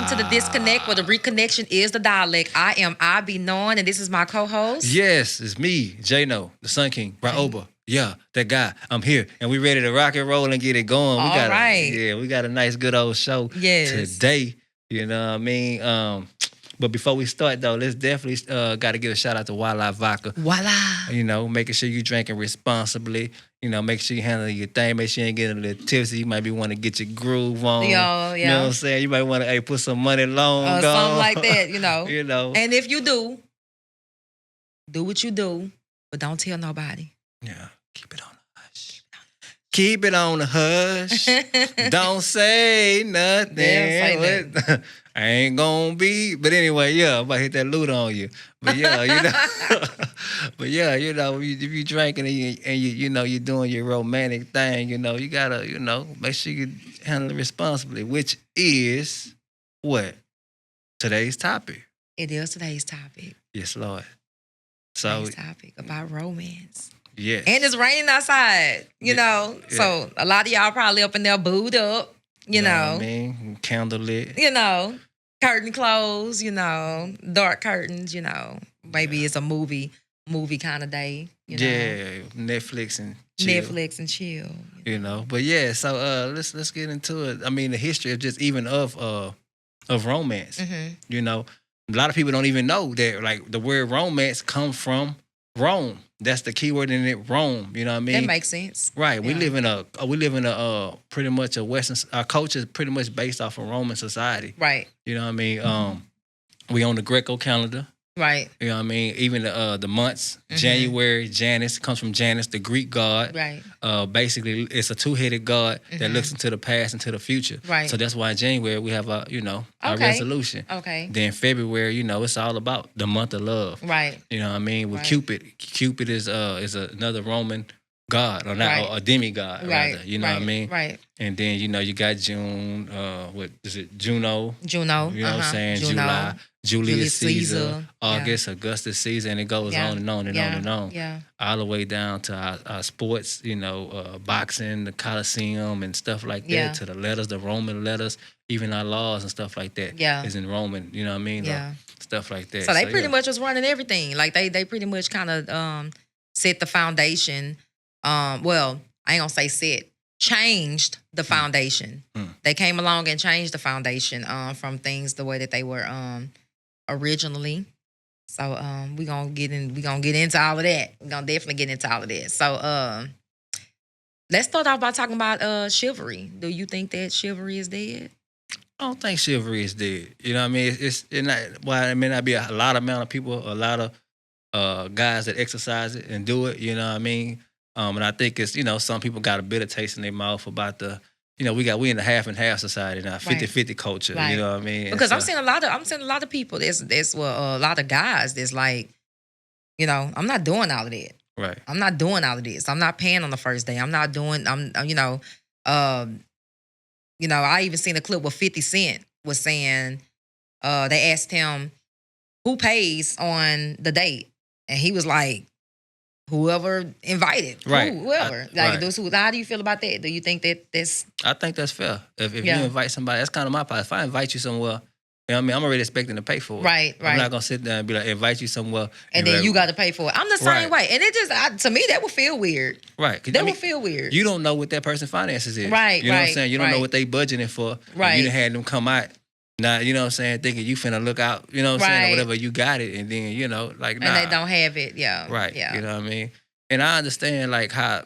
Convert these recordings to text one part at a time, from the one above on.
to the disconnect where the reconnection is the dialect. I am Eyebee knowing, and this is my co-host. Yes, it's me, J-No, the Sun King, Raoba. Yeah, that guy. I'm here, and we ready to rock and roll and get it going. All right. We got a nice, good old show today. You know what I mean? But before we start, though, let's definitely got to give a shout-out to Wildlife Vodka. Voila. You know, making sure you drinking responsibly. You know, make sure you handle your thing. Make sure you ain't getting a little tipsy. You might be want to get your groove on. Yo, yeah. You know what I'm saying? You might want to put some money long gone. Something like that, you know. You know. And if you do what you do, but don't tell nobody. Yeah, keep it on the hush. Keep it on the hush. Don't say nothing. That. I ain't gonna be. But anyway, yeah, I'm about to hit that loot on you. But yeah, you know. But yeah, you know, if you drinking and you know you're doing your romantic thing, you know, you gotta, you know, make sure you handle it responsibly, which is what? Today's topic. It is today's topic. Yes, Lord. So today's topic about romance. Yes. And it's raining outside, you know. Yeah. So a lot of y'all probably up in there booed up, you know. What I mean? Candle lit. You know, curtain closed, you know, dark curtains, you know. Maybe it's a movie kind of day, you know. Yeah, Netflix and chill. Netflix and chill. You know. But yeah, so let's get into it. I mean, the history of just even of romance. Mm-hmm. You know, a lot of people don't even know that like the word romance comes from Rome. That's the key word in it, Rome. You know what I mean? That makes sense. Right. Yeah. We live in a pretty much a Western. Our culture is pretty much based off of Roman society. Right. You know what I mean? We on the Greco calendar. Right. You know what I mean? Even the months, January, Janus comes from Janus, the Greek god. Right. Basically, it's a two-headed god that looks into the past and to the future. Right. So that's why in January we have our resolution. Okay. Then February, you know, it's all about the month of love. Right. You know what I mean? With Right. Cupid. Cupid is another Roman god, or not Right. or a demigod, Right. rather. You know what I mean? Right. And then, you know, you got June, what is it? Juno. Juno. You know what I'm saying? Juno. July, Julius Caesar, Caesar. August, Augustus Caesar, and it goes on and on and on and on. Yeah. All the way down to our sports, you know, boxing, the Colosseum and stuff like that, Yeah. to the letters, the Roman letters, even our laws and stuff like that Yeah. is in Roman, you know what I mean? Yeah. Stuff like that. So they pretty much was running everything. Like they pretty much kind of set the foundation. Well, I ain't gonna say set. Changed the foundation. They came along and changed the foundation from things the way that they were originally. So we gonna get into all of that. We're gonna definitely get into all of that. So let's start off by talking about chivalry. Do you think that chivalry is dead? I don't think chivalry is dead. You know what I mean? It may not be a lot amount of people, a lot of guys that exercise it and do it, you know what I mean? And I think it's, you know, some people got a bitter taste in their mouth about the, you know, we in the half and half society now, 50-50 culture, Right. you know what I mean? Because and I'm seeing a lot of people. There's a lot of guys that's like, you know, I'm not doing all of that. Right. I'm not doing all of this. I'm not paying on the first day. I even seen a clip where 50 Cent was saying, they asked him who pays on the date, and he was like, whoever invited, Right. Whoever. How do you feel about that? Do you think that that's? I think that's fair. If Yeah. you invite somebody, that's kind of my part. If I invite you somewhere, you know what I mean, I'm already expecting to pay for it. Right. I'm not going to sit there and be like, invite you somewhere. And be then like, you got to pay for it. I'm the same Right. way. And it just, to me, that would feel weird. Right. That would feel weird. You don't know what that person's finances is. Right, You know what I'm right, saying? You don't know right. what they budgeting for. Right. You done had them come out. Now, you know what I'm saying, thinking you finna look out, you know what I'm saying, or Right. whatever, you got it, and then, you know, like, nah. And they don't have it. Yeah. Right. Yeah. You know what I mean? And I understand, like, how,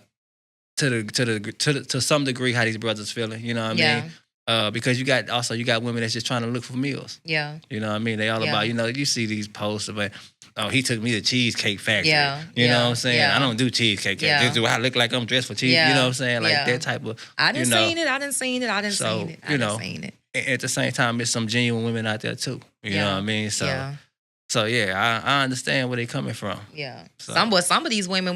to some degree, how these brothers feeling, you know what I Yeah. mean? Because you got women that's just trying to look for meals. Yeah. You know what I mean? They all Yeah. about, you know, you see these posts about, oh, he took me to Cheesecake Factory. Yeah, You know yeah, what I'm saying? yeah. I don't do cheesecake. Yeah. Do I look like I'm dressed for cheese? Yeah, You know what I'm saying? Like yeah. that type of, I didn't you know. seen it. I didn't seen it. You know. Seen it. At the same time, there's some genuine women out there too. You know what I mean? Yeah. So yeah, I understand where they coming from. Yeah. So- Some of these women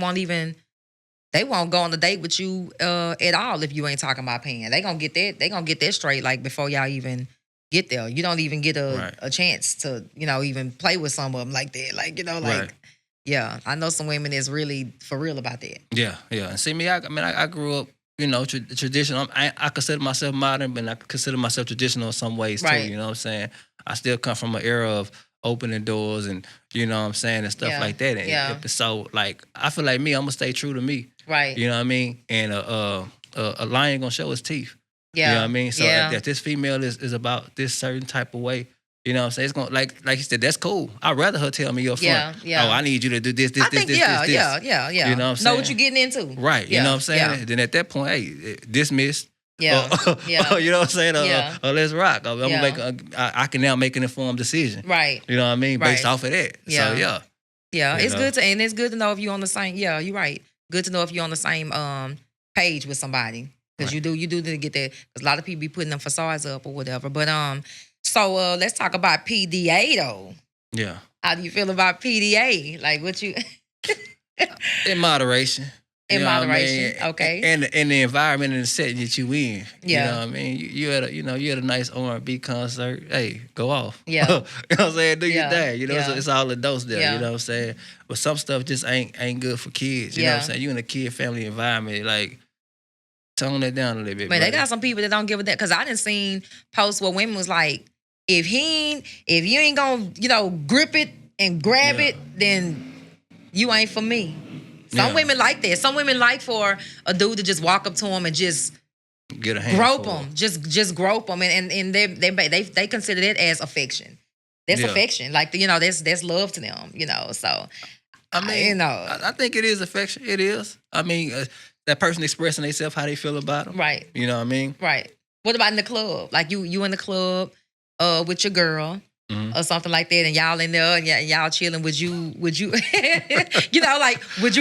they won't go on a date with you at all if you ain't talking about paying. They gonna get that straight like before y'all even get there. You don't even get a chance to, you know, even play with some of them like that. Like, you know, like, Right. yeah, I know some women is really for real about that. Yeah. And see me, I grew up traditional. I consider myself modern, but I consider myself traditional in some ways too. Right. You know what I'm saying? I still come from an era of opening doors and you know what I'm saying and stuff Yeah. like that. And Yeah. so like I feel like me, I'm gonna stay true to me. Right. You know what I mean? And a lion gonna show his teeth. Yeah. You know what I mean? So Yeah. if this female is about this certain type of way, you know what I'm saying? It's gonna like you said, that's cool. I'd rather her tell me up front. Yeah. Oh, I need you to do this, I think, this. yeah. You know what I'm saying? Know what you're getting into. Right. You Yeah, know what I'm saying? yeah. Then at that point, hey, dismissed. Yeah. Yeah. You know what I'm saying? Yeah. Let's rock. I'm Yeah. gonna I can now make an informed decision. Right. You know what I mean? Based Right. off of that. Yeah. So yeah. Yeah. You It's know? good it's good to know if you're on the same. Yeah, you're right. Good to know if you're on the same page with somebody. Because Right. you do need to get that. Because a lot of people be putting them facades up or whatever. But so let's talk about PDA though. Yeah. How do you feel about PDA? Like what you In moderation. in You know what I moderation? mean? Okay. And the environment and the setting that you in. Yeah. You know what I mean? You had a nice R&B concert. Hey, go off. Yeah. You know what I'm saying? Do Yeah. your thing. You know, Yeah. it's all adults there. Yeah. You know what I'm saying? But some stuff just ain't good for kids. You know what I'm Yeah. saying? You in a kid family environment, like tone that down a little bit. Man, they brother. got some people that don't give a damn. Because I done seen posts where women was like, if you ain't gonna, grip it and grab Yeah. it, then you ain't for me. Some Yeah. women like that. Some women like for a dude to just walk up to them and just Get a hand grope for it. them, just grope them, and they consider that as affection. That's Yeah. affection. Like that's love to them. So I mean, I I think it is affection. It is. I mean, that person expressing themselves how they feel about them. right. You know what I mean? Right. What about in the club? Like you in the club with your girl Mhm. or something like that, and y'all in there and y'all chilling. Would you would you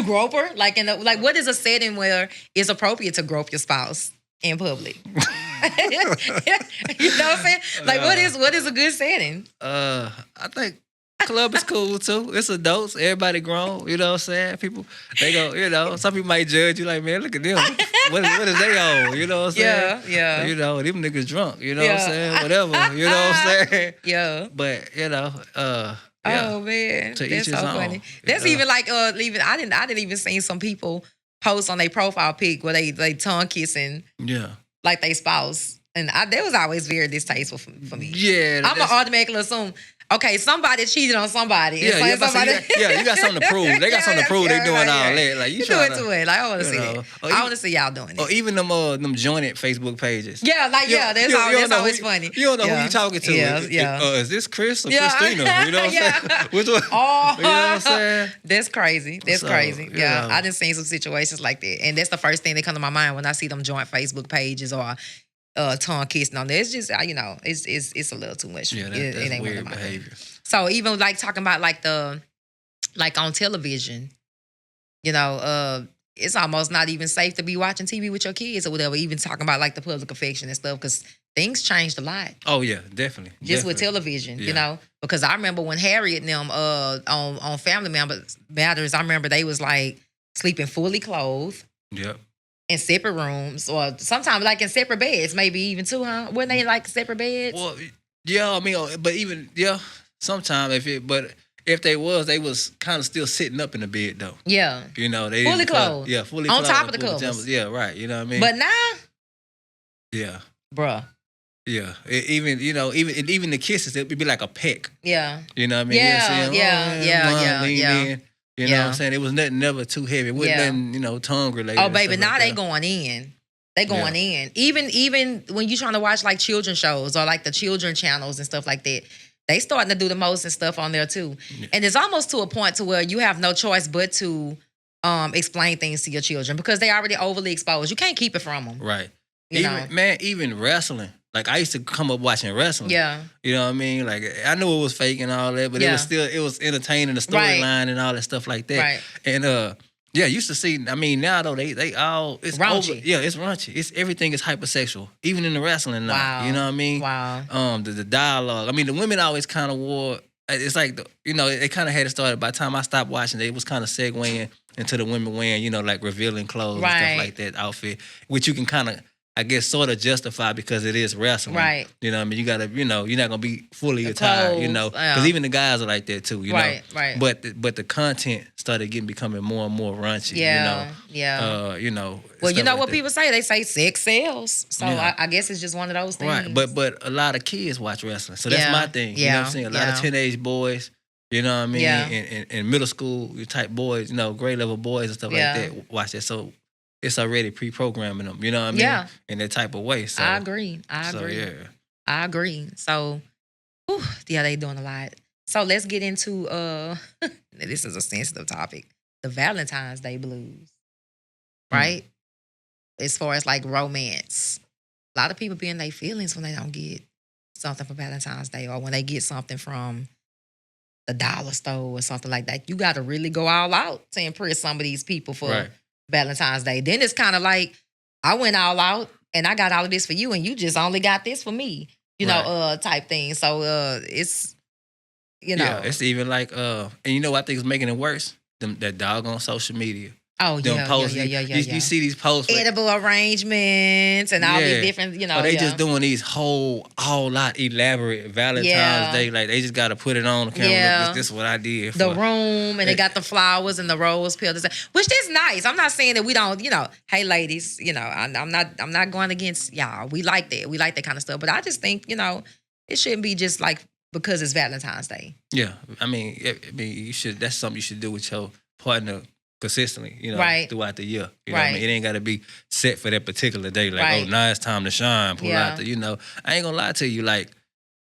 grope her? Like what is a setting where it's appropriate to grope your spouse in public? You know what I'm saying? Like what is a good setting? I think club is cool too. It's adults, everybody grown. You know what I'm saying? People, they go. Some people might judge you like, man, look at them. What is they on? You know what I'm saying? Yeah. Them niggas drunk. You know Yeah. what I'm saying? Whatever. You know what I'm saying? Yeah. But yeah. Oh man, To each that's his so own. funny. That's even like I didn't even see some people post on their profile pic where they tongue kissing Yeah. like they spouse, and that was always very distasteful for me. Yeah. I'm gonna automatically assume, okay, somebody cheated on somebody. Yeah, and somebody. you got something to prove. They got something to prove. They doing all that. Like you do it trying to it. Like I want to you see know, it. or I even- want to see y'all doing Or it. even them jointed Facebook pages. Yeah, like You- that's you don't know always who- funny. You don't know Yeah. who you talking to. Yeah. Is this Chris or Yeah. Christina? You know what I'm Yeah. saying? Which one? Oh, You know what I'm saying? That's crazy. That's So, crazy. you Yeah, know. I done seen some situations like that, and that's the first thing that come to my mind when I see them joint Facebook pages or tongue kissing on there. It's just it's a little too much. Yeah, It that's ain't one of weird my behavior. things. So even like talking about like on television, it's almost not even safe to be watching TV with your kids or whatever. Even talking about like the public affection and stuff because things changed a lot. Oh yeah, definitely. Just with Definitely. television, because I remember when Harriet and them on Family Matters, I remember they was like sleeping fully clothed Yep. in separate rooms or sometimes like in separate beds, maybe even two, huh? Weren't they like separate beds? Well, yeah. I mean, but even sometimes if they was kind of still sitting up in the bed though. Yeah. You know, they Fully didn't put- clothed. Yeah, fully On clothed. top of the full covers. pajamas. Yeah, right. You know what I mean? But now, yeah. bruh. Yeah, even the kisses, it would be like a peck. Yeah. You know what I mean? Yeah, saying, yeah. lean in. You know what I'm saying? It was never too heavy. It wasn't Yeah. nothing, tongue related. Oh, and baby, stuff now like they that. going in. They going in. Even when you trying to watch like children shows or like the children channels and stuff like that, they starting to do the most and stuff on there too. Yeah. And it's almost to a point to where you have no choice but to explain things to your children because they already overly exposed. You can't keep it from them. Right. You know? Even wrestling. Like I used to come up watching wrestling. Yeah. You know what I mean? Like I knew it was fake and all that, but it was entertaining, the Right. storyline and all that stuff like that. Right. And used to see. I mean, now though they all it's Raunchy. over. Yeah, it's raunchy. It's everything is hypersexual, even in the wrestling now. Wow. You know what I mean? Wow. The dialogue. I mean, the women always kind of wore. It's like they kind of had it started. By the time I stopped watching, it was kind of segueing into the women wearing like revealing clothes and Right. stuff like that outfit, which you can kind of I guess, sort of justified because it is wrestling. Right. You know what I mean? You got to, you're not going to be fully The attired, clothes, because even the guys are like that too, Right. But the content started becoming more and more raunchy, Yeah. Well, Well, you know like what that. people say? They say sex sells. So Yeah. I guess it's just one of those things. Right. But a lot of kids watch wrestling. So that's my thing. You know what I'm saying? A lot of teenage boys, you know what I mean? Yeah. And middle school type boys, grade level boys and stuff like that watch that. So it's already pre-programming them, you know what I mean? Yeah. In that type of way. So I agree. Yeah. I agree. So, they doing a lot. So let's get into, this is a sensitive topic, the Valentine's Day blues, right? As far as like romance. A lot of people be in their feelings when they don't get something for Valentine's Day or when they get something from the dollar store or something like that. You got to really go all out to impress some of these people for Valentine's Day. Then it's kind of like, I went all out and I got all of this for you and you just only got this for me, type thing. So it's, Yeah, it's even like, and I think it's making it worse? That doggone social media. Oh, Posts, you see these posts. Edible arrangements and all these different, they just doing these whole all-out elaborate Valentine's Day. Like, they just got to put it on the camera. Look, this is what I did. The room, and they got the flowers and the rose petals, which is nice. I'm not saying that we don't, hey, ladies, I'm not going against y'all. We like that. We like that kind of stuff. But I just think, it shouldn't be just like because it's Valentine's Day. Yeah. I mean, you should. That's something you should do with your partner consistently, throughout the year. You know what I mean? It ain't got to be set for that particular day. Like, now it's time to shine. Pull out the, I ain't gonna lie to you. Like,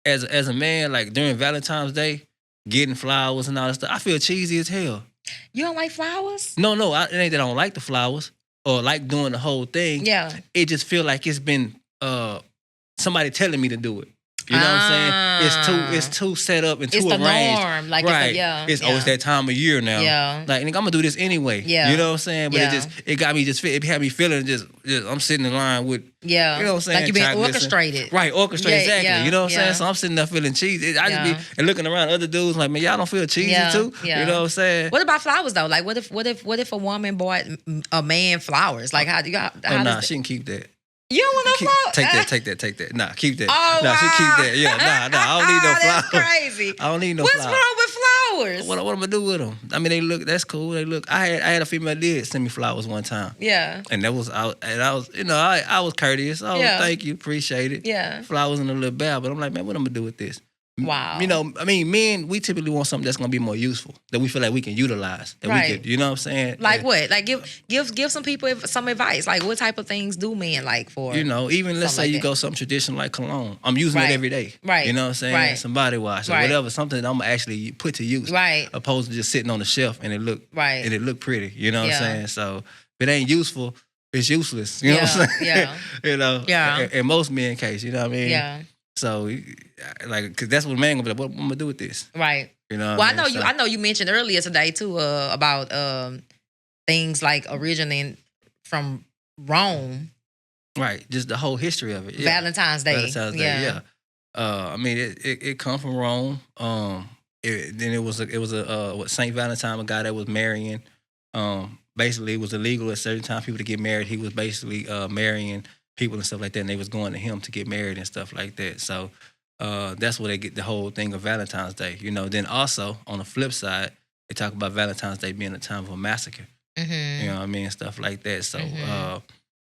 as a man, like during Valentine's Day, getting flowers and all that stuff, I feel cheesy as hell. You don't like flowers? No, it ain't that I don't like the flowers or like doing the whole thing. Yeah. It just feel like it's been somebody telling me to do it. You know what I'm saying? It's too set up and too arranged. It's the norm. Like, it's that time of year now. Yeah. Like, I'm gonna do this anyway. Yeah. You know what I'm saying? But it got me it had me feeling just I'm sitting in line with, you know what I'm saying? Like you've been orchestrated. Right, orchestrated, exactly. You know what I'm saying? So I'm sitting there feeling cheesy. I just be and looking around other dudes like, man, y'all don't feel cheesy too? Yeah. You know what I'm saying? What about flowers though? Like, what if a woman bought a man flowers? Like, how she can keep that. You don't want no flowers? Take that. Nah, keep that. Oh, nah, wow. she keep that. Yeah, nah. I don't need no flowers. That's crazy. I don't need no flowers. What's wrong with flowers? What am I gonna do with them? I mean, they look. That's cool. They look. I had a female did send me flowers one time. Yeah. And that was I was I was courteous. Oh, thank you, appreciate it. Yeah. Flowers in a little bag, but I'm like, man, what am I gonna do with this? Wow. I mean, men, we typically want something that's gonna be more useful, that we feel like we can utilize. That we could, you know what I'm saying? Like what? Like give some people some advice. Like, what type of things do men like for? Even let's say you go something traditional like cologne. I'm using it every day. Right. You know what I'm saying? Right. Some body wash or whatever, something that I'm gonna actually put to use. Right. Opposed to just sitting on the shelf and it look pretty. You know what I'm saying? So if it ain't useful, it's useless. You know what I'm saying? Yeah. Yeah. In most men case, you know what I mean? Yeah. So, like, cause that's what a man gonna be like. What am I gonna do with this? Right. You know. Well, I know you mentioned earlier today too about things like originating from Rome. Right. Just the whole history of it. Yeah. Valentine's Day. Yeah. I mean, it come from Rome. Then it was a Saint Valentine, a guy that was marrying. Basically, it was illegal at certain times people to get married. He was basically marrying people and stuff like that, and they was going to him to get married and stuff like that. So that's where they get the whole thing of Valentine's Day. Then also on the flip side, they talk about Valentine's Day being a time of a massacre. Mm-hmm. You know what I mean? Stuff like that. So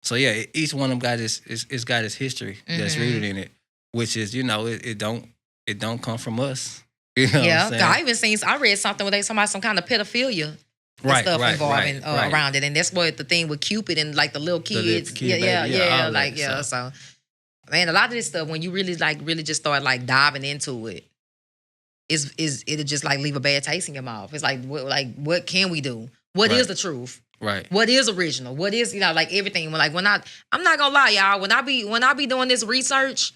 so yeah, each one of them got it's got its history that's rooted in it, which is it don't come from us. You know what I'm saying? I read something where they talking about some kind of pedophilia. Stuff involving around it, and that's what the thing with Cupid and like the little kids, So, man, a lot of this stuff when you really just start like diving into it, it'll just like leave a bad taste in your mouth. It's like what can we do? What is the truth? Right. What is original? What is like everything? I'm not gonna lie, y'all. When I be doing this research,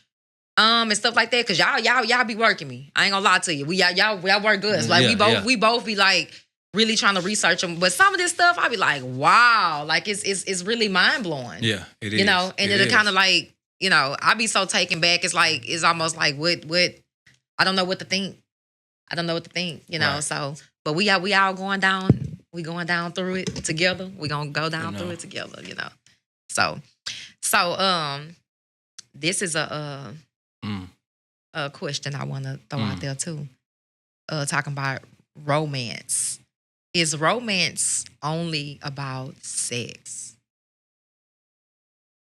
and stuff like that, cause y'all be working me. I ain't gonna lie to you. Y'all work good. Like we both be like. Really trying to research them, but some of this stuff I be like, wow, like it's really mind blowing. Yeah, it is. And it'll kind of like, I be so taken back. It's almost like what I don't know what to think. So, but we all going down. We going down through it together. We gonna go down through it together. So So this is Mm. a question I want to throw out there too. Talking about romance. Is romance only about sex?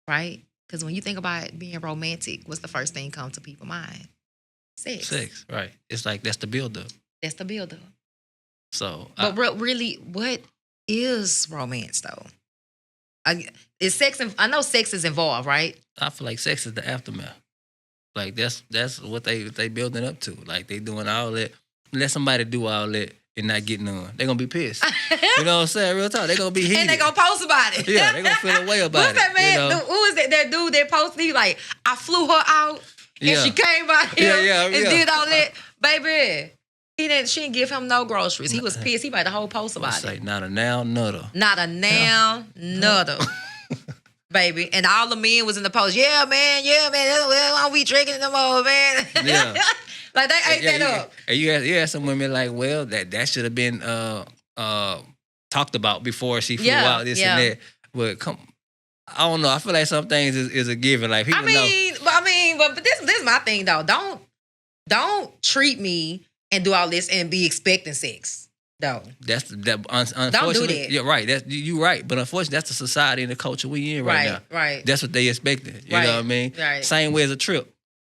Right? Because when you think about being romantic, what's the first thing come to people's mind? Sex. Right. It's like that's the buildup. That's the buildup. So, But really, what is romance though? Is sex? I know sex is involved, right? I feel like sex is the aftermath. Like that's what they building up to. Like they doing all that. Let somebody do all that and not get none. They gonna be pissed. You know what I'm saying? Real talk. They gonna be heated. And they gonna post about it. Yeah, they gonna feel a way about What's that man? You know? Who is that dude that posted? He like, I flew her out and she came out here and did all that. Baby, she didn't give him no groceries. He was pissed. He made a whole post about it. Not a now nutter. Not a now nutter. Baby. And all the men was in the post. Yeah, man. Why don't we drinking no more, man? Yeah. Like they ate that up. And you had some women like, well, that should have been talked about before she flew out, this and that. But I don't know. I feel like some things is a given. Like people know. But this is my thing though. Don't treat me and do all this and be expecting sex. Though. Unfortunately. Don't do that. Yeah, right. You right. But unfortunately, that's the society and the culture we in right now. Right. That's what they expected. You know what I mean? Right. Same way as a trip.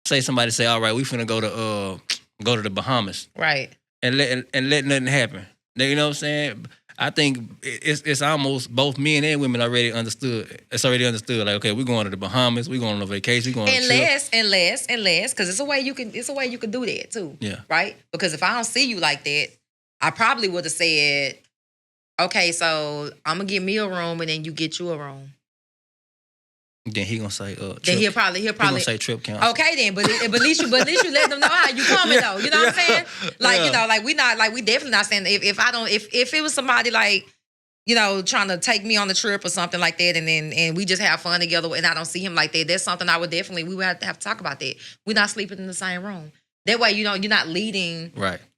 Say somebody say, all right, we finna go to the Bahamas. Right. And let nothing happen. You know what I'm saying? I think it's almost both men and women already understood. It's already understood. Like, okay, we're going to the Bahamas. We're going on a vacation. We're going on a trip. Unless, because it's a way you can do that too. Yeah. Right. Because if I don't see you like that, I probably would have said, okay, so I'm gonna get me a room and then you get you a room. Then he gonna say, then he'll probably he gonna say trip cancel. Okay, then, but at least you let them know how you coming though. You know what I'm saying? Like you know, like we definitely not saying if it was somebody like, you know, trying to take me on the trip or something like that, and we just have fun together, and I don't see him like that. That's something we would have to talk about that. We're not sleeping in the same room. That way, you're not leading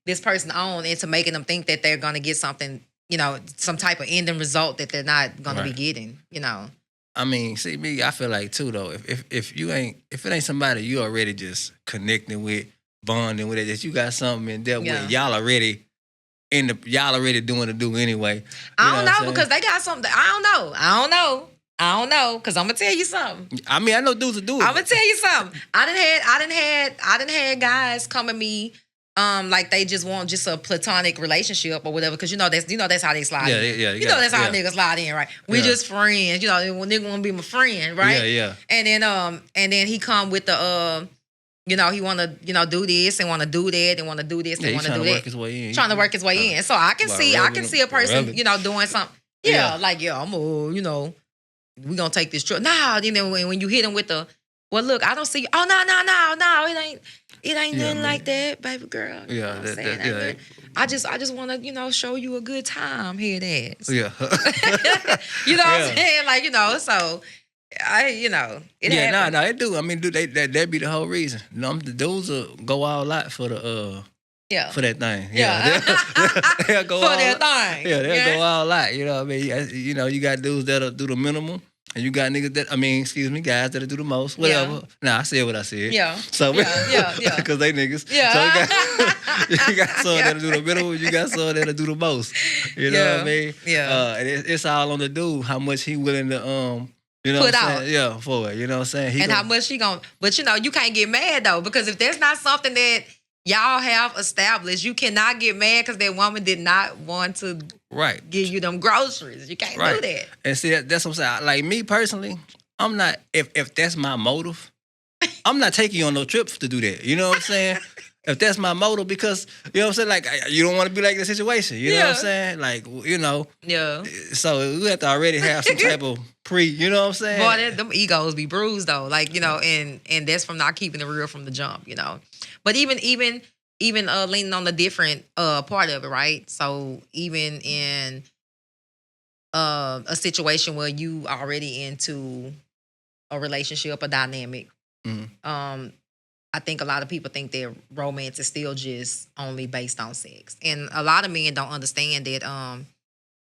this person on into making them think that they're gonna get something, you know, some type of ending result that they're not gonna be getting. You know. I mean, see me, I feel like too though, if it ain't somebody you already just connecting with, bonding with it, that you got something in depth with, y'all already doing the do anyway. I don't know because they got something. I don't know because I'm gonna tell you something. I mean, I know dudes will do it. I'm gonna tell you something. I done had guys come at me. Like they just want just a platonic relationship or whatever, because that's how they slide in. Yeah, that's how niggas slide in, right? We just friends, nigga wanna be my friend, right? Yeah. And then he come with the he wanna, do this and wanna do that and wanna do this and wanna do that. Trying to work his way in. Trying to work his way in. So I can see a person, doing something. Yeah, like I'm we gonna take this trip. Nah, when you hit him with the, well, look, I don't see you. Oh, no, it ain't nothing like that, baby girl. You know what I'm saying? I just want to, show you a good time here. That. Yeah. You know what I'm saying? Like, so it happens. No, it do. I mean, that be the whole reason. The dudes will go all out for the for that thing. They'll go for all that thing. Yeah, they'll go all out. You know what I mean? You got dudes that'll do the minimum. And you got niggas guys that'll do the most, whatever. Yeah. Nah, I said what I said. Yeah. So, because they niggas. Yeah. So you got some that'll do the middle, you got some that'll do the most. You know what I mean? Yeah. And it's all on the dude, how much he willing to, put what I'm out. saying? Yeah, for it. You know what I'm saying? How much he gonna, but you can't get mad though, because if there's not something that y'all have established, you cannot get mad because that woman did not want to give you them groceries. You can't do that. And see, that's what I'm saying. Like me personally, I'm not, if that's my motive, I'm not taking you on no trips to do that. You know what I'm saying? If that's my motive, because, you know what I'm saying? Like, you don't want to be like the situation. You know what I'm saying? Like, Yeah. So we have to already have some type of you know what I'm saying? Boy, them egos be bruised though. Like, and that's from not keeping it real from the jump, But even leaning on the different part of it, right? So even in a situation where you already into a relationship, a dynamic, I think a lot of people think that romance is still just only based on sex. And a lot of men don't understand that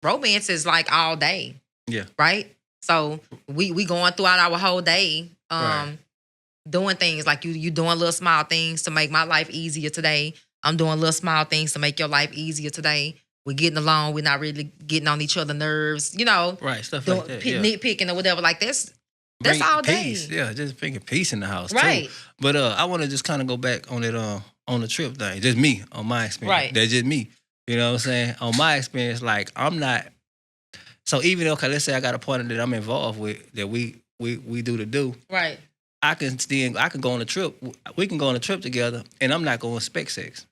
romance is like all day. Yeah. Right? So we going throughout our whole day, Right. doing things like you doing little small things to make my life easier today. I'm doing little small things to make your life easier today. We're getting along. We're not really getting on each other's nerves. Right. Stuff like that. Yeah. Nitpicking or whatever. Like that's Bring all peace. day. Yeah, just bringing peace in the house Right. too. But I want to just kind of go back on it on the trip thing. Just me on my experience. Right. That's just me. You know what I'm saying? On my experience, like I'm not. So even though, let's say I got a partner that I'm involved with that we do the do. Right. I can go on a trip. We can go on a trip together, and I'm not going to expect sex.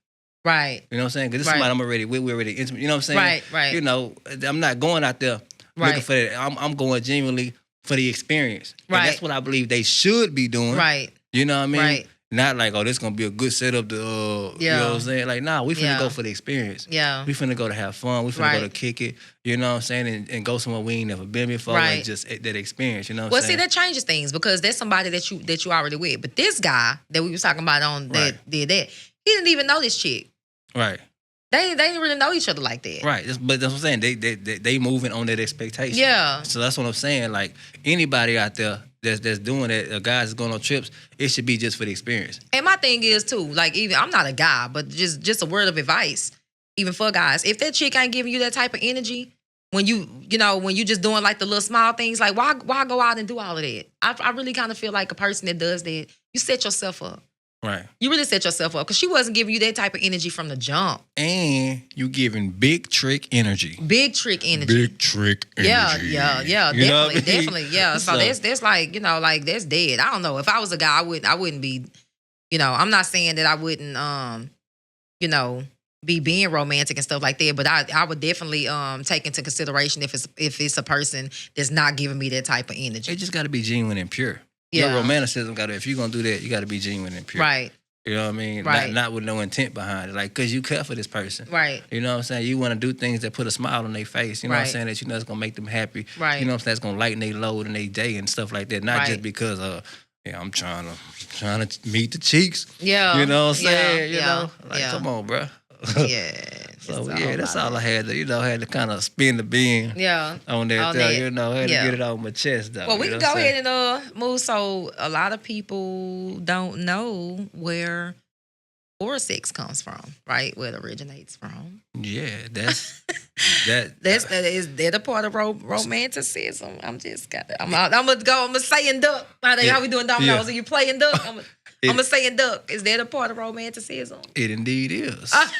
Right. You know what I'm saying? Because this is Right. somebody we're already intimate. You know what I'm saying? Right. Right. You know, I'm not going out there looking Right. for that. I'm going genuinely for the experience. Right. And that's what I believe they should be doing. Right. You know what I mean? Right. Not like, oh, this is gonna be a good setup to you know what I'm saying? Like, nah, we finna go for the experience. Yeah. We finna go to have fun. We finna go to kick it. You know what I'm saying? And go somewhere we ain't never been before. Right. And just that experience. You know what Well, I'm saying? see, that changes things because that's somebody that you already with. But this guy that we was talking about on that did that, he didn't even know this chick. Right. They didn't really know each other like that. Right. But that's what I'm saying. They moving on that expectation. Yeah. So that's what I'm saying. Like anybody out there that's doing that, guys that's going on trips, it should be just for the experience. And my thing is too, like even I'm not a guy, but just a word of advice, even for guys. If that chick ain't giving you that type of energy, when you just doing like the little small things, like why go out and do all of that? I really kind of feel like a person that does that, you set yourself up. Right. You really set yourself up because she wasn't giving you that type of energy from the jump. And you giving big trick energy. Big trick energy. Big trick energy. Yeah, You know what I mean? definitely, yeah. So that's like, like that's dead. I don't know. If I was a guy, I wouldn't be, I'm not saying that I wouldn't be being romantic and stuff like that, but I would definitely take into consideration if it's a person that's not giving me that type of energy. It just gotta be genuine and pure. Yeah. Your romanticism if you're gonna do that, you gotta be genuine and pure. Right. You know what I mean? Right. Not with no intent behind it. Like, cause you care for this person. Right. You know what I'm saying? You wanna do things that put a smile on their face. You know what I'm Right. saying? That it's gonna make them happy. Right. You know what I'm saying? It's gonna lighten their load and their day and stuff like that. Not Right. just because I'm trying to meet the cheeks. Yeah. You know what I'm saying? Yeah. You know? Like, Yeah. come on, bro. Yeah. So that's all I had to, had to kind of spin the bean Yeah. on that. On that. Had to Yeah. get it off my chest though. Well, we you can know go what I'm saying? ahead and move. So a lot of people don't know where oral sex comes from, right? Where it originates from. Yeah, that's that. Is that a part of romanticism? I'm gonna say and duck. How we doing dominoes? Yeah. Are you playing duck? I'm gonna say and duck. Is that a part of romanticism? It indeed is. Let's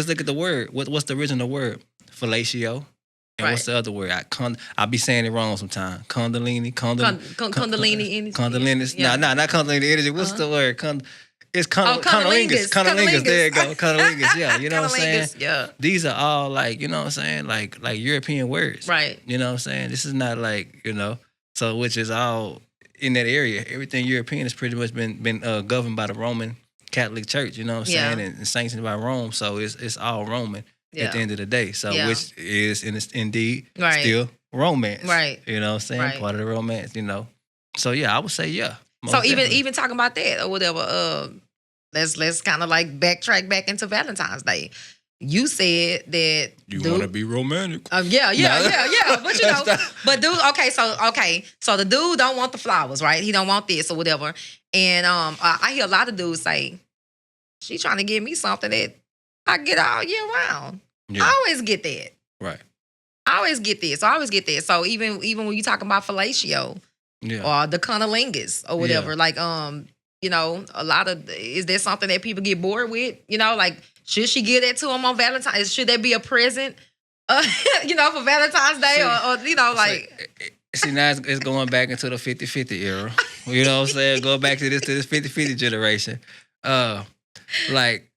look at the word. What's the original word? Fellatio. And what's the other word? I be saying it wrong sometimes. Kundalini. Kundalini energy. Kundalini. Yeah. Nah, not Kundalini energy. What's the word? It's cunnilingus. Cunnilingus. There you go. Cunnilingus. Yeah, you know what I'm saying? Yeah. These are all like, you know what I'm saying? Like European words. Right. You know what I'm saying? This is not like, so which is all in that area. Everything European has pretty much been governed by the Roman Catholic Church, you know what I'm saying? And sanctioned by Rome. So it's all Roman at the end of the day. So which is indeed still romance. Right. You know what I'm saying? Right. Part of the romance, So yeah, I would say yeah. So even talking about that or whatever, let's kind of like backtrack back into Valentine's Day. You said that you want to be romantic. Yeah. But dude, so the dude don't want the flowers, right? He don't want this or whatever. And I hear a lot of dudes say, she trying to give me something that I get all year round. Yeah. I always get that. Right. I always get this. So even when you talking about fellatio, or the cunnilingus or whatever, like a lot of, is there something that people get bored with? Like, should she give that to him on Valentine's? Should that be a present? For Valentine's Day See, now it's going back into the 50-50 era. You know what I'm saying? Going back to this 50-50 generation. Like,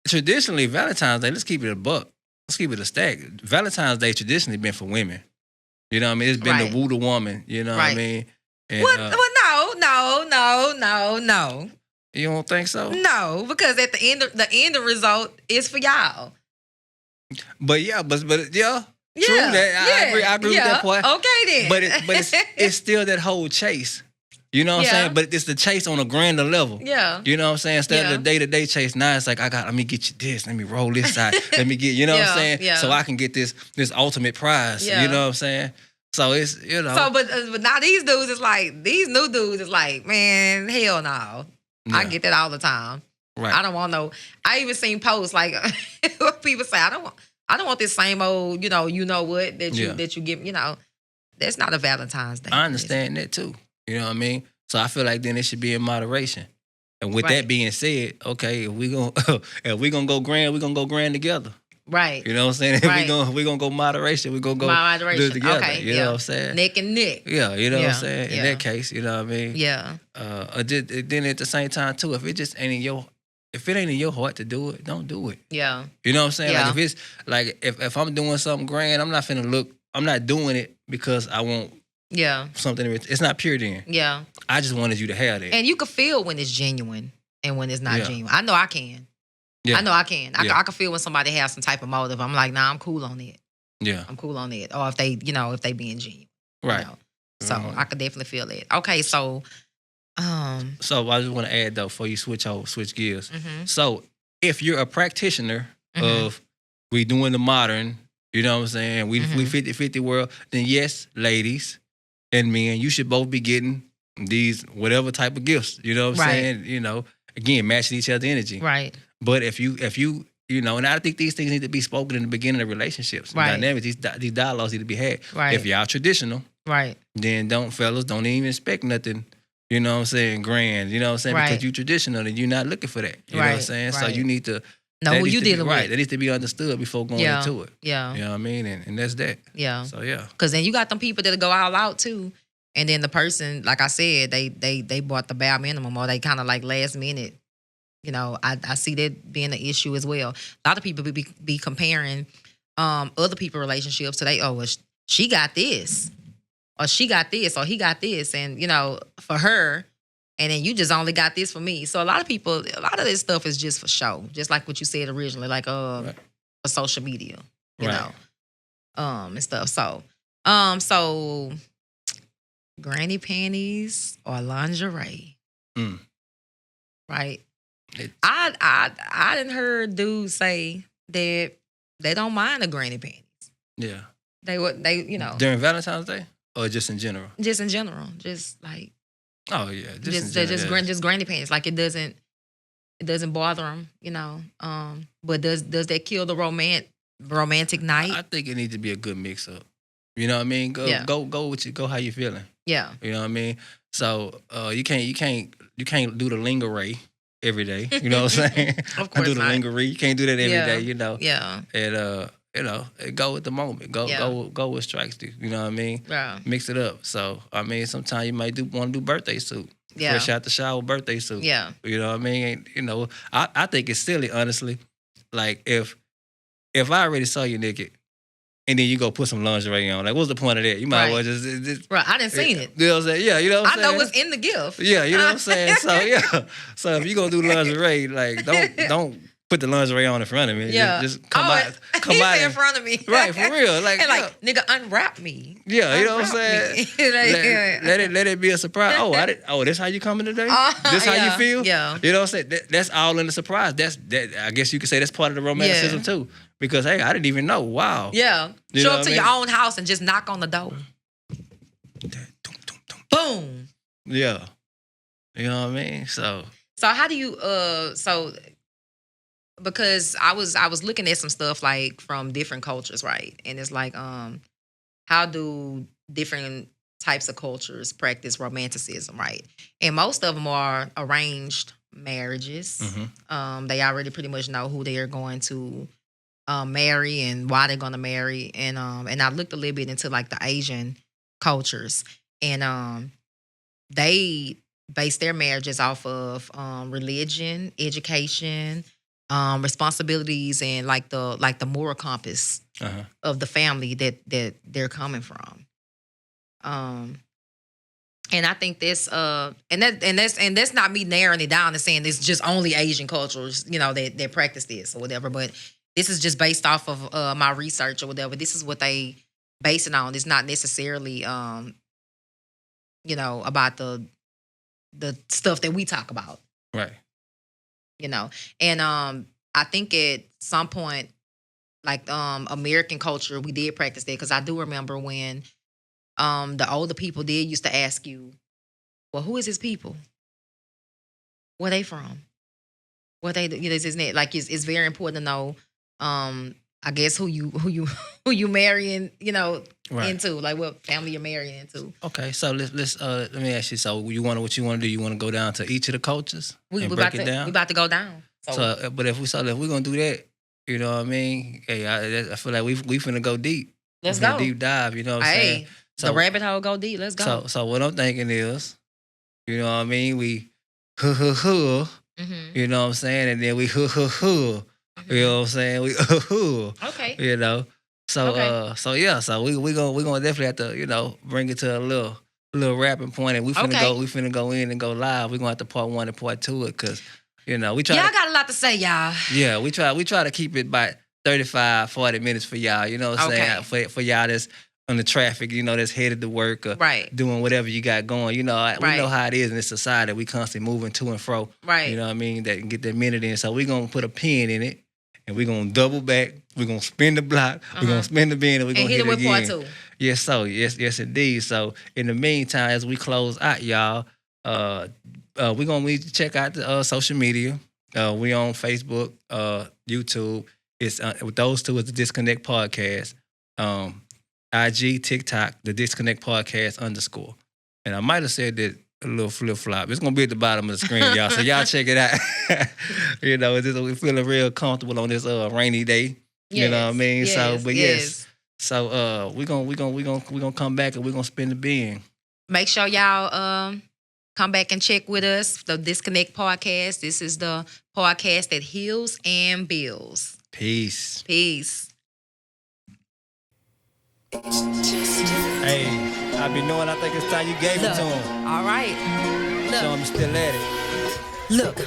traditionally, Valentine's Day, let's keep it a buck. Let's keep it a stack. Valentine's Day traditionally been for women. You know what I mean? It's been the woo the woman. You know what I mean? And, no. You don't think so? No, because at the end result is for y'all. But yeah, but yeah. True that. I agree with that point. Okay then. But it's still that whole chase. You know what I'm Yeah. saying? But it's the chase on a grander level. Yeah. You know what I'm saying? Instead of the day-to-day chase, now it's like, let me get you this. Let me roll this side. Let me get, you know what I'm saying? Yeah. So I can get this ultimate prize. Yeah. You know what I'm saying? So it's, you know. So, but now these dudes is like, these new dudes is like, man, hell no. Yeah. I get that all the time. Right. I don't want no. I even seen posts like people say, I don't want this same old, you know what that you give. That's not a Valentine's Day. I understand that too. You know what I mean? So I feel like then it should be in moderation. And with that being said, okay, if we gonna go grand, we're gonna go grand together. Right. You know what I'm saying? Right. If we gonna go moderation, we're gonna go moderation. do it together. Okay. You know what I'm saying? Neck and neck. Yeah, you know what I'm saying? In that case, you know what I mean? Yeah. Then at the same time too, if it just ain't in your heart to do it, don't do it. Yeah. You know what I'm saying? Yeah. Like if it's like if I'm doing something grand, I'm not doing it because I want something. It's not pure then. Yeah. I just wanted you to have that. And you can feel when it's genuine and when it's not genuine. I know I can. Yeah. I know I can. I can feel when somebody has some type of motive. I'm like, nah, I'm cool on it. Yeah. I'm cool on it. Or if they being genuine. Right. So I could definitely feel it. Okay, so So I just want to add though, before you switch gears. Mm-hmm. So if you're a practitioner of we doing the modern, you know what I'm saying? We 50-50 world, then yes, ladies and men, you should both be getting these whatever type of gifts. You know what I'm saying? Again, matching each other's energy. Right. But if you and I think these things need to be spoken in the beginning of relationships. Right. Dynamics, these dialogues need to be had. Right. If y'all traditional, right, then fellas don't even expect nothing, you know what I'm saying, grand, you know what I'm saying? Right. Because you traditional and you're not looking for that. You know what I'm saying? So you need to know who you dealing with. Right. That needs to be understood before going into it. Yeah. You know what I mean? And that's that. Yeah. So yeah. Because then you got them people that'll go all out too. And then the person, like I said, they bought the bare minimum or they kind of like last minute. I see that being an issue as well. A lot of people be comparing other people's relationships to she got this, or she got this, or he got this, and for her, and then you just only got this for me. So a lot of this stuff is just for show, just like what you said originally, like for social media, you know, and stuff. So, granny panties or lingerie, right? I didn't heard dudes say that they don't mind the granny panties. Yeah. They during Valentine's Day or just in general? Just in general, just like. Oh yeah, just granny panties. Like it doesn't bother them, But does that kill the romantic night? I think it needs to be a good mix up. You know what I mean? Go with you. Go how you feeling. Yeah. You know what I mean? So you can't do the lingerie every day. You know what I'm saying? Of course do the not. lingerie. You can't do that every day. Yeah. And go with the moment. Go what strikes you. You know what I mean? Yeah. Mix it up. So I mean, sometimes you might want to do birthday suit. Yeah. Fresh out the shower birthday suit. Yeah. You know what I mean? I think it's silly, honestly. Like if I already saw you naked, and then you go put some lingerie on. Like, what's the point of that? You might as well just right. I didn't seen it. You know what I'm saying? Yeah, you know what I'm saying? I know what's in the gift. Yeah, you know what I'm saying? So yeah. So if you gonna do lingerie, like don't put the lingerie on in front of me. Yeah. Just come out in front of me. Right, for real. Like, and nigga, unwrap me. Yeah, you know what I'm saying? Let it be a surprise. That's how you coming today? This how you feel? Yeah. You know what I'm saying? That's all in the surprise. That I guess you could say that's part of the romanticism too. Because hey, I didn't even know. Wow. Yeah. Show up to your own house and just knock on the door. Boom. Yeah. You know what I mean? So how do you because I was looking at some stuff like from different cultures, right? And it's like how do different types of cultures practice romanticism, right? And most of them are arranged marriages. Mm-hmm. They already pretty much know who they are going to marry and why they're going to marry. And I looked a little bit into like the Asian cultures, and they base their marriages off of religion, education, responsibilities, and like the moral compass of the family that they're coming from. And I think this and that's not me narrowing it down and saying it's just only Asian cultures, that practice this or whatever, but this is just based off of my research or whatever. This is what they base it on. It's not necessarily about the the stuff that we talk about. Right. You know, and I think at some point, like American culture, we did practice that because I do remember when the older people did used to ask you, well, who is his people? Where they from? What they, you know, isn't it like it's very important to know. I guess who you marrying, you know, into, like what family you're marrying into. Okay, so let's let me ask you. So what you want to do? You want to go down to each of the cultures and break it down? We about to go down. So, but if we're gonna do that, you know what I mean? Hey, I feel like we finna go deep. Let's go deep dive. You know what I'm saying? So the rabbit hole go deep. Let's go. So what I'm thinking is, you know what I mean? We you know what I'm saying, and then we you know what I'm saying? We okay. You know. So okay. So we gonna definitely have to, you know, bring it to a little rapping point, and we finna go in and go live. We're gonna have to part 1 and part 2 it, cause you know we try. Y'all got a lot to say, y'all. Yeah, we try to keep it by 35, 40 minutes for y'all. You know what I'm saying? For y'all that's on the traffic, you know, that's headed to work or doing whatever you got going. You know, we know how it is in this society. We constantly moving to and fro. Right. You know what I mean? That can get that minute in. So we gonna put a pin in it. And we're going to double back. We're going to spin the block. We're going to spin the bin. And we're going to hit it with again. part 2. Yes, so. Yes, indeed. So, in the meantime, as we close out, y'all, we're going to need to check out the social media. We on Facebook, YouTube. It's with those two is the Disconnect Podcast. IG, TikTok, the Disconnect Podcast _ And I might have said that a little flip-flop. It's going to be at the bottom of the screen, y'all. So y'all check it out. You know, we're feeling real comfortable on this rainy day. Yes, you know what I mean? Yes, so, but yes. So we're gonna come back and we're gonna spin the bin. Make sure y'all come back and check with us, the Disconnect Podcast. This is the podcast that heals and builds. Peace. Hey, I be knowing. I think it's time you gave it to him. All right. So I'm still at it. Look,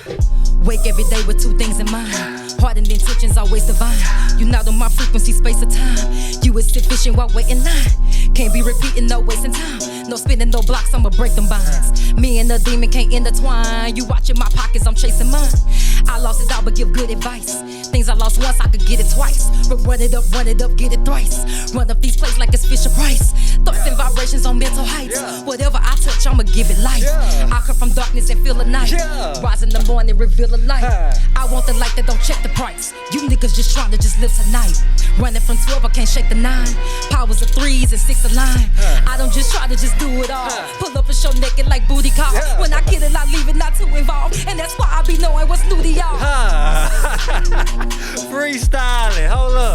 wake every day with 2 things in mind. Heart and intentions always divine. You not on my frequency, space or time. You is sufficient while waiting line. Can't be repeating, no wasting time. No spinning, no blocks, I'ma break them binds. Me and the demon can't intertwine. You watching my pockets, I'm chasing mine. I lost it all, but give good advice. Things I lost once, I could get it twice. But run it up, get it thrice. Run up these plays like it's Fisher Price. Thoughts and vibrations on mental heights. Whatever I touch, I'ma give it life. I come from darkness and feel the night. Rise in the morning, reveal the light. I want the light that don't check the price. You niggas just trying to just live tonight. Running from 12, I can't shake the 9. Powers of 3s and 6 align. I don't just try to just do it all. Pull up and show naked like booty call. When I get it, I leave it not too involved. And that's why I be knowing what's new to y'all. Freestyling, hold up.